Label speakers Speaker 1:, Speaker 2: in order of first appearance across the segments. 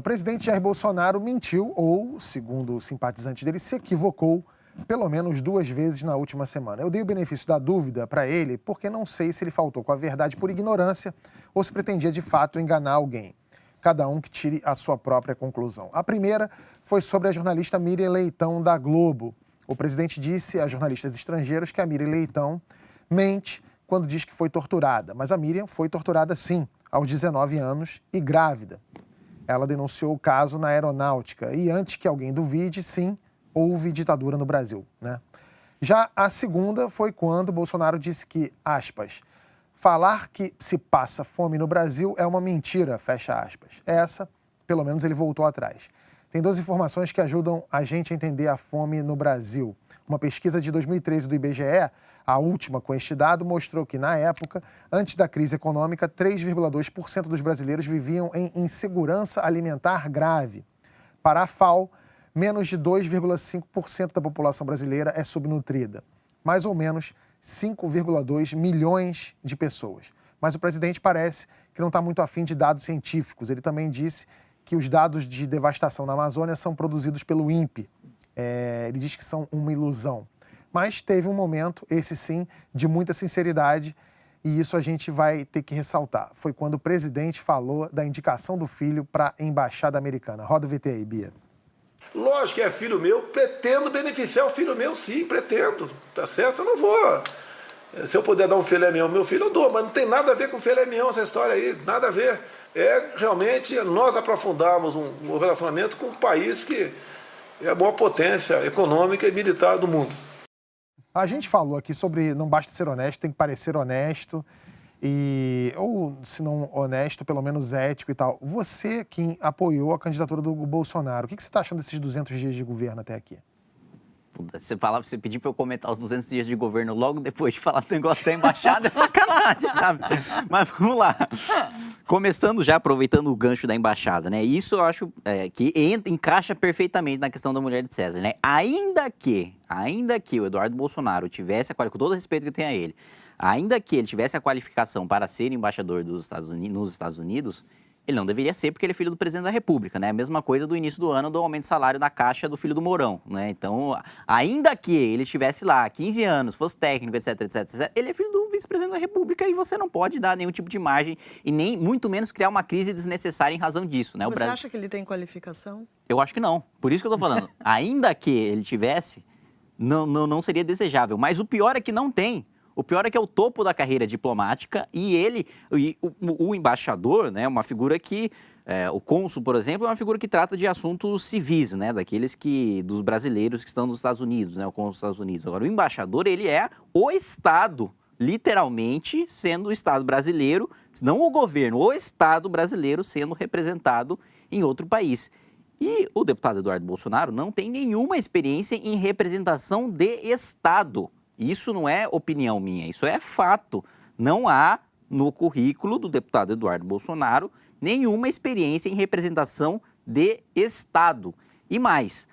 Speaker 1: presidente Jair Bolsonaro mentiu ou, segundo simpatizantes dele, se equivocou pelo menos 2 vezes na última semana. Eu dei o benefício da dúvida para ele porque não sei se ele faltou com a verdade por ignorância ou se pretendia de fato enganar alguém. Cada um que tire a sua própria conclusão. A primeira foi sobre a jornalista Miriam Leitão, da Globo. O presidente disse a jornalistas estrangeiros que a Miriam Leitão mente quando diz que foi torturada. Mas a Miriam foi torturada sim, aos 19 anos e grávida. Ela denunciou o caso na aeronáutica e antes que alguém duvide, sim, houve ditadura no Brasil, né? Já a segunda foi quando Bolsonaro disse que, aspas, falar que se passa fome no Brasil é uma mentira, fecha aspas. Essa, pelo menos, ele voltou atrás. Tem 2 informações que ajudam a gente a entender a fome no Brasil. Uma pesquisa de 2013 do IBGE, a última com este dado, mostrou que, na época, antes da crise econômica, 3,2% dos brasileiros viviam em insegurança alimentar grave. Para a FAO, menos de 2,5% da população brasileira é subnutrida. Mais ou menos 5,2 milhões de pessoas. Mas o presidente parece que não está muito afim de dados científicos. Ele também disse que os dados de devastação na Amazônia são produzidos pelo INPE. Ele diz que são uma ilusão. Mas teve um momento, esse sim, de muita sinceridade, e isso a gente vai ter que ressaltar. Foi quando o presidente falou da indicação do filho para a embaixada americana. Roda o VT aí, Bia.
Speaker 2: Lógico que é filho meu, pretendo beneficiar o filho meu, sim, pretendo, tá certo? Eu não vou. Se eu puder dar um filé mignon ao meu filho, eu dou, mas não tem nada a ver com filé mignon essa história aí, nada a ver. É realmente nós aprofundarmos um relacionamento com um país que é a maior potência econômica e militar do mundo.
Speaker 1: A gente falou aqui sobre não basta ser honesto, tem que parecer honesto. Ou, se não honesto, pelo menos ético e tal. Você, quem apoiou a candidatura do Bolsonaro, o que você está achando desses 200 dias de governo até aqui?
Speaker 3: Você pediu para eu comentar os 200 dias de governo logo depois de falar do negócio da embaixada, é sacanagem, sabe? Mas vamos lá. Começando já, aproveitando o gancho da embaixada, né? Isso eu acho que encaixa perfeitamente na questão da mulher de César, né? Ainda que o Eduardo Bolsonaro tivesse, com todo o respeito que eu tenho a ele, ainda que ele tivesse a qualificação para ser embaixador nos Estados Unidos, ele não deveria ser porque ele é filho do presidente da República, né? A mesma coisa do início do ano do aumento de salário da Caixa do filho do Mourão, né? Então, ainda que ele estivesse lá 15 anos, fosse técnico, etc, etc, etc, ele é filho do vice-presidente da República e você não pode dar nenhum tipo de margem e nem muito menos criar uma crise desnecessária em razão disso, né?
Speaker 4: Você acha que ele tem qualificação?
Speaker 3: Eu acho que não. Por isso que eu tô falando. Ainda que ele tivesse, não seria desejável. Mas o pior é que não tem. O pior é que é o topo da carreira diplomática e o embaixador, né, uma figura que, o cônsul, por exemplo, é uma figura que trata de assuntos civis, né, dos brasileiros que estão nos Estados Unidos, né, o cônsul dos Estados Unidos. Agora, o embaixador, ele é o Estado, literalmente sendo o Estado brasileiro, não o governo, o Estado brasileiro sendo representado em outro país. E o deputado Eduardo Bolsonaro não tem nenhuma experiência em representação de Estado. Isso não é opinião minha, isso é fato. Não há no currículo do deputado Eduardo Bolsonaro nenhuma experiência em representação de Estado. E mais,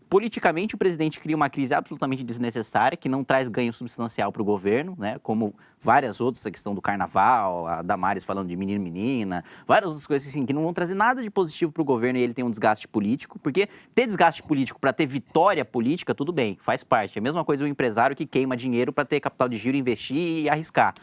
Speaker 3: politicamente o presidente cria uma crise absolutamente desnecessária, que não traz ganho substancial para o governo, né? Como várias outras, a questão do carnaval, a Damares falando de menino e menina, várias outras coisas assim, que não vão trazer nada de positivo para o governo e ele tem um desgaste político, porque ter desgaste político para ter vitória política, tudo bem, faz parte. É a mesma coisa do empresário que queima dinheiro para ter capital de giro, investir e arriscar.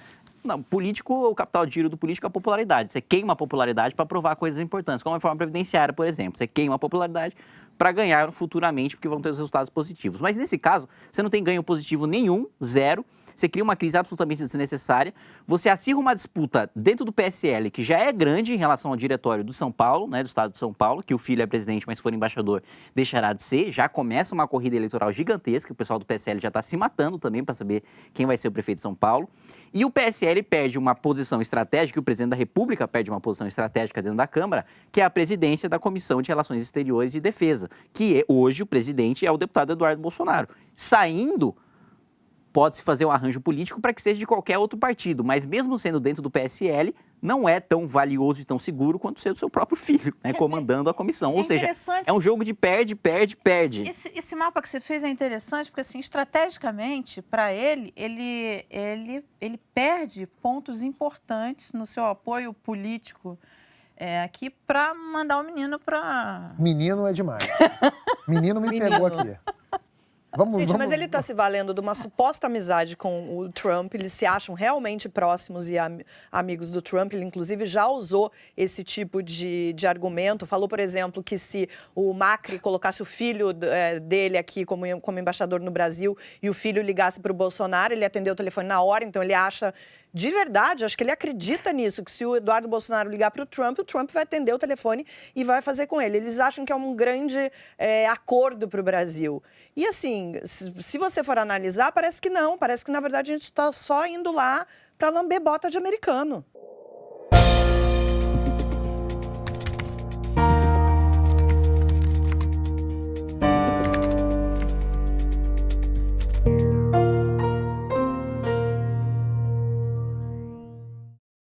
Speaker 3: Não, o capital de giro do político é a popularidade. Você queima a popularidade para provar coisas importantes, como a reforma previdenciária, por exemplo. Você queima a popularidade para ganhar futuramente, porque vão ter os resultados positivos. Mas nesse caso, você não tem ganho positivo nenhum, zero. Você cria uma crise absolutamente desnecessária. Você acirra uma disputa dentro do PSL, que já é grande em relação ao diretório do São Paulo, né, do estado de São Paulo, que o filho é presidente, mas se for embaixador, deixará de ser. Já começa uma corrida eleitoral gigantesca, o pessoal do PSL já está se matando também para saber quem vai ser o prefeito de São Paulo. E o PSL perde uma posição estratégica, o presidente da República perde uma posição estratégica dentro da Câmara, que é a presidência da Comissão de Relações Exteriores e Defesa, que hoje o presidente é o deputado Eduardo Bolsonaro. Saindo, pode-se fazer um arranjo político para que seja de qualquer outro partido, mas mesmo sendo dentro do PSL, não é tão valioso e tão seguro quanto ser do seu próprio filho, né, comandando a comissão. Ou seja, é um jogo de perde, perde, perde.
Speaker 5: Esse mapa que você fez é interessante porque, assim, estrategicamente, para ele perde pontos importantes no seu apoio político aqui para mandar o menino para...
Speaker 1: Menino é demais. Menino me pegou aqui.
Speaker 6: Gente, mas ele está se valendo de uma suposta amizade com o Trump. Eles se acham realmente próximos e amigos do Trump. Ele, inclusive, já usou esse tipo de argumento. Falou, por exemplo, que se o Macri colocasse o filho dele aqui como embaixador no Brasil e o filho ligasse para o Bolsonaro, ele atendeu o telefone na hora. Então, ele acha... De verdade, acho que ele acredita nisso, que se o Eduardo Bolsonaro ligar para o Trump vai atender o telefone e vai fazer com ele. Eles acham que é um grande acordo para o Brasil. E assim, se você for analisar, parece que não. Parece que, na verdade, a gente está só indo lá para lamber bota de americano.